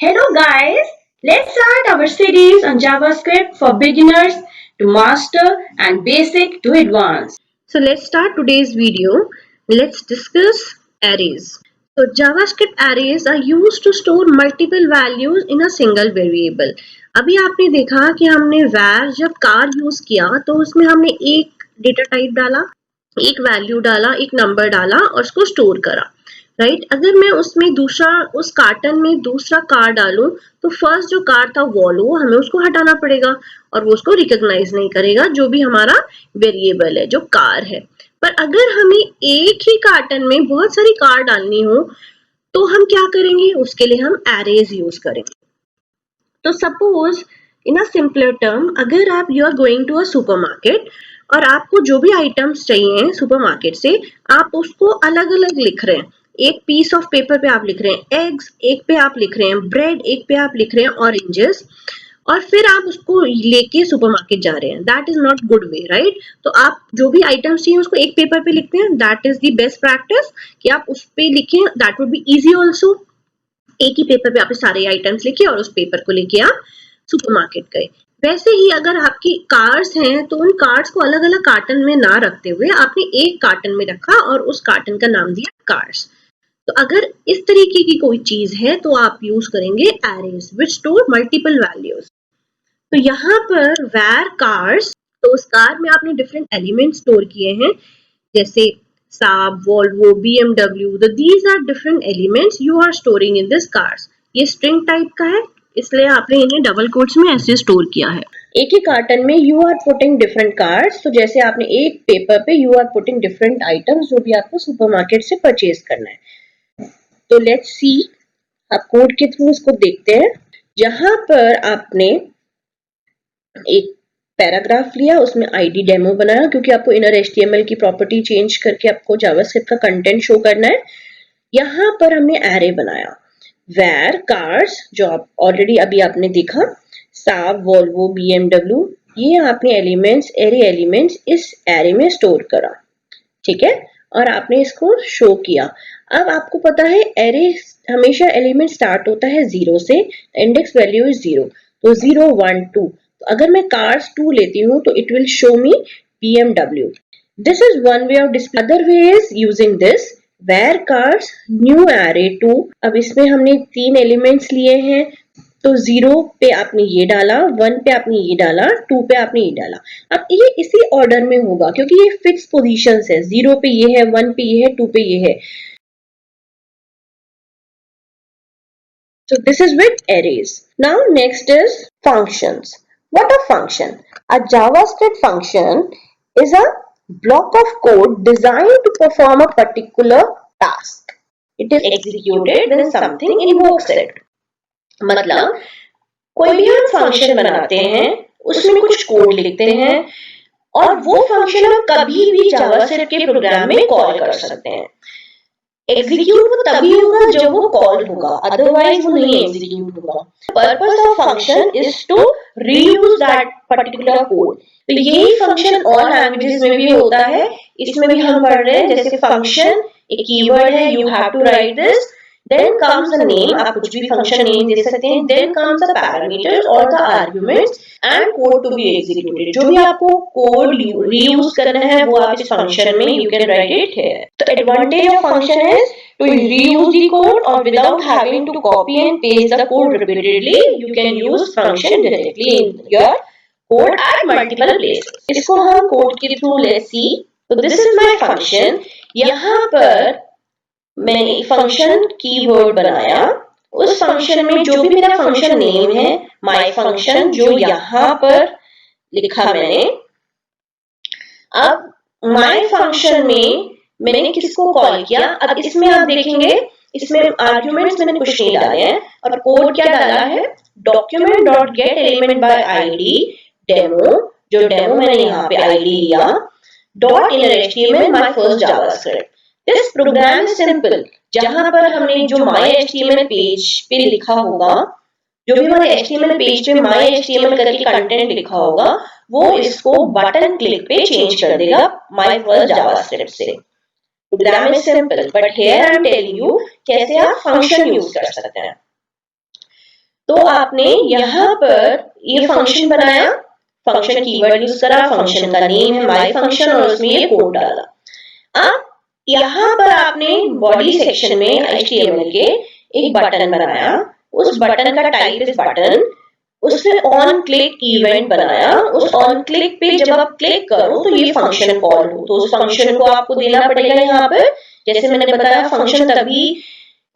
Hello guys, let's start our series on JavaScript for beginners to master and basic to advanced. So let's start today's video. Let's discuss arrays. So JavaScript arrays are used to store multiple values in a single variable. अभी आपने देखा कि हमने var जब car use किया तो उसमें हमने एक डेटा टाइप डाला, एक वैल्यू डाला, एक नंबर डाला और उसको स्टोर करा, राइट। अगर मैं उसमें दूसरा उस कार्टन में दूसरा कार डालूं तो फर्स्ट जो कार था वो हमें उसको हटाना पड़ेगा और वो उसको रिकॉग्नाइज नहीं करेगा जो भी हमारा वेरिएबल है जो कार है। पर अगर हमें एक ही कार्टन में बहुत सारी कार डालनी हो तो हम क्या करेंगे, उसके लिए हम एरेज यूज करेंगे। तो suppose in a simpler term, अगर आप you are going to a supermarket और आपको जो भी आइटम्स चाहिए सुपरमार्केट से आप उसको अलग अलग लिख रहे हैं। एक पीस ऑफ पेपर पे आप लिख रहे हैं एग्स, एक पे आप लिख रहे हैं ब्रेड, एक पे आप लिख रहे हैं ऑरेंजेस और फिर आप उसको लेके सुपरमार्केट जा रहे हैं। That is not good way, right. तो आप जो भी आइटम्स चाहिए उसको एक पेपर पे लिखते हैं। That is the best practice कि आप उस पे लिखें। That would be easy also. एक ही पेपर पे आपने सारे आइटम्स लिखे और उस पेपर को लेके आप सुपरमार्केट गए। वैसे ही अगर आपकी कार्स हैं तो उन कार्स को अलग अलग कार्टन में ना रखते हुए आपने एक कार्टन में रखा और उस कार्टन का नाम दिया कार्स। तो अगर इस तरीके की कोई चीज है तो आप यूज करेंगे एरेज विच स्टोर मल्टीपल वैल्यूज। तो यहाँ पर where cars, तो उस कार में आपने डिफरेंट एलिमेंट स्टोर किए हैं जैसे Saab, Volvo, BMW. These are different elements you are storing in this cars. ये स्ट्रिंग टाइप का है इसलिए आपने इन्हें डबल कोट्स में ऐसे स्टोर किया है। एक ही कार्टन में you are putting different cards, तो जैसे आपने एक पेपर पे you are putting different items जो भी आपको सुपरमार्केट से परचेज करना है। तो लेट्स सी, आप कोड के थ्रू इसको देखते हैं। जहां पर आपने एक पैराग्राफ लिया, उसमें आईडी डेमो बनाया क्योंकि आपको इनर एचटीएमएल की प्रॉपर्टी चेंज करके आपको जावास्क्रिप्ट का कंटेंट शो करना है। यहाँ पर हमने एरे बनाया where cars, जो आप ऑलरेडी अभी आपने देखा, Saab, Volvo, BMW, ये आपने एलिमेंट्स एरे एलिमेंट्स इस एरे में स्टोर करा, ठीक है, और आपने इसको शो किया। अब आपको पता है एरे हमेशा एलिमेंट स्टार्ट होता है 0 से, इंडेक्स वैल्यू इज 0, तो 0 1 2। तो अगर मैं कार्स 2 लेती हूँ तो it will show me BMW. This is one way of display. Other way is using this where cars new array 2. अब इसमें हमने 3 एलिमेंट्स लिए हैं तो 0 पे आपने ये डाला, 1 पे आपने ये डाला, 2 पे आपने ये डाला। अब ये इसी ऑर्डर में होगा क्योंकि ये फिक्स पोजीशंस है। 0 पे ये है, 1 पे ये है, 2 पे ये है। So this is with arrays. Now next is functions. What a function? A JavaScript function is a block of code designed to perform a particular task. It is executed when something invokes it. मतलब कोई भी हम function बनाते हैं उसमें कुछ code लिखते हैं और वो फंक्शन हम कभी भी जावास्क्रिप्ट के प्रोग्राम में कॉल कर सकते हैं। एग्जीक्यूट वो तभी होगा जब वो कॉल होगा, अदरवाइज वो नहीं एग्जीक्यूट होगा। Purpose of function is to reuse that particular code. तो यही फंक्शन और लैंग्वेजेस में भी होता है, इसमें भी हम पढ़ रहे हैं। जैसे फंक्शन एक कीवर्ड है, you have to write this, then comes the name, आप कुछ भी फंक्शन नेम दे सकते हैं, then comes the parameters or the arguments and code to be executed. जो भी आपको कोड रीयूज करना है वो आप इस फंक्शन में you can write it here. The advantage of function is to reuse the code or without having to copy and paste the code repeatedly, you can use function directly in your code at multiple places. इसको हम code के through let's see. So this is my function. यहाँ पर मैंने function keyword बनाया, उस function में जो भी मेरा फंक्शन नेम है माय फंक्शन जो यहाँ पर लिखा मैंने। अब माय फंक्शन में मैंने किसको कॉल किया, अब इसमें आप देखेंगे इसमें आर्ग्यूमेंट्स मैंने कुछ नहीं डाले हैं और कोड क्या डाला है, document dot gate element by ID demo, जो डेमो मैंने यहाँ पे आईडी लिया, dot inner HTML my first JavaScript. This program is simple. जहां पर हमने जो my HTML पेज पे लिखा होगा, जो भी हमारे HTML पेज पे my HTML करके कंटेंट लिखा होगा, वो इसको बटन क्लिक पे चेंज कर देगा my first JavaScript से। Program is simple, but here I am telling you कैसे आप फंक्शन यूज कर सकते हैं। तो आपने यहाँ पर ये फंक्शन बनाया, फंक्शन कीवर्ड यूज करा, फंक्शन का नेम है माय फंक्शन और उसमें ये कोड डाला। अब यहाँ पर आपने बॉडी सेक्शन में HTML के एक बटन बनाया, उस बटन का टाइप इज बटन, उसमें ऑन क्लिक इवेंट बनाया, उस ऑन क्लिक पे जब आप क्लिक करो तो ये फंक्शन कॉल हो, तो उस फंक्शन को आपको देना पड़ेगा यहाँ पर। जैसे मैंने बताया फंक्शन तभी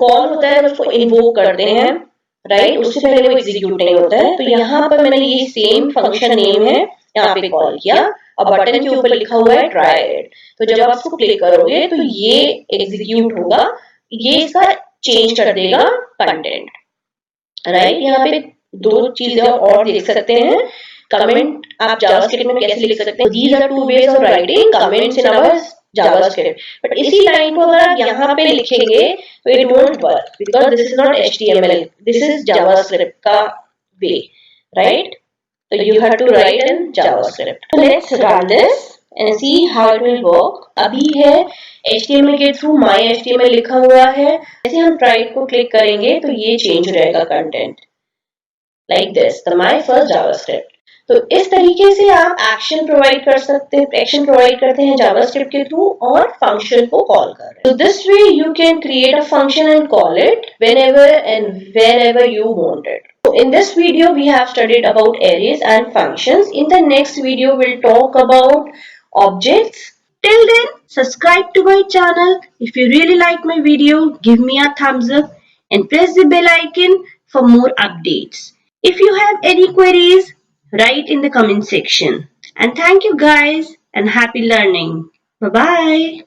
कॉल होता है उसको इन्वोक करते हैं, राइट, उससे पहले वो एग्जीक्यूट नहीं होता है। तो यहाँ पर मैंने ये सेम फंक्शन नेम है यहाँ पे कॉल किया और बटन के ऊपर लिखा हुआ है ट्राई इट, तो जब आप इसको क्लिक करोगे तो ये एग्जीक्यूट होगा, ये इसका चेंज कर देगा कंटेंट, राइट। यहाँ पे दो चीजें और देख सकते हैं, कमेंट आप जावास्क्रिप्ट में कैसे लिख सकते हैं, these are two ways of writing comments in our JavaScript, but इसी लाइन को अगर आप यहाँ पे लिखेंगे तो it won't work because this is not HTML, this is JavaScript का way, right. So you have to write in JavaScript. So let's run this and see how it will work. अभी है HTML के through my HTML लिखा हुआ है, जैसे हम try को क्लिक करेंगे तो ये चेंज हो जाएगा content, like this, the my first JavaScript. तो इस तरीके से आप एक्शन प्रोवाइड कर सकते हैं, एक्शन प्रोवाइड करते हैं जावास्क्रिप्ट के थ्रू और फंक्शन को कॉल कर रहे हैं। So this way you can create a function and call it whenever and wherever you want it. So in this video we have studied about arrays and functions. In the next video we'll talk about objects. Till then, subscribe to my channel. If you really like my video, give me a thumbs up and press the bell icon for more updates. If you have any queries, write in the comment section. And thank you guys and happy learning. Bye bye.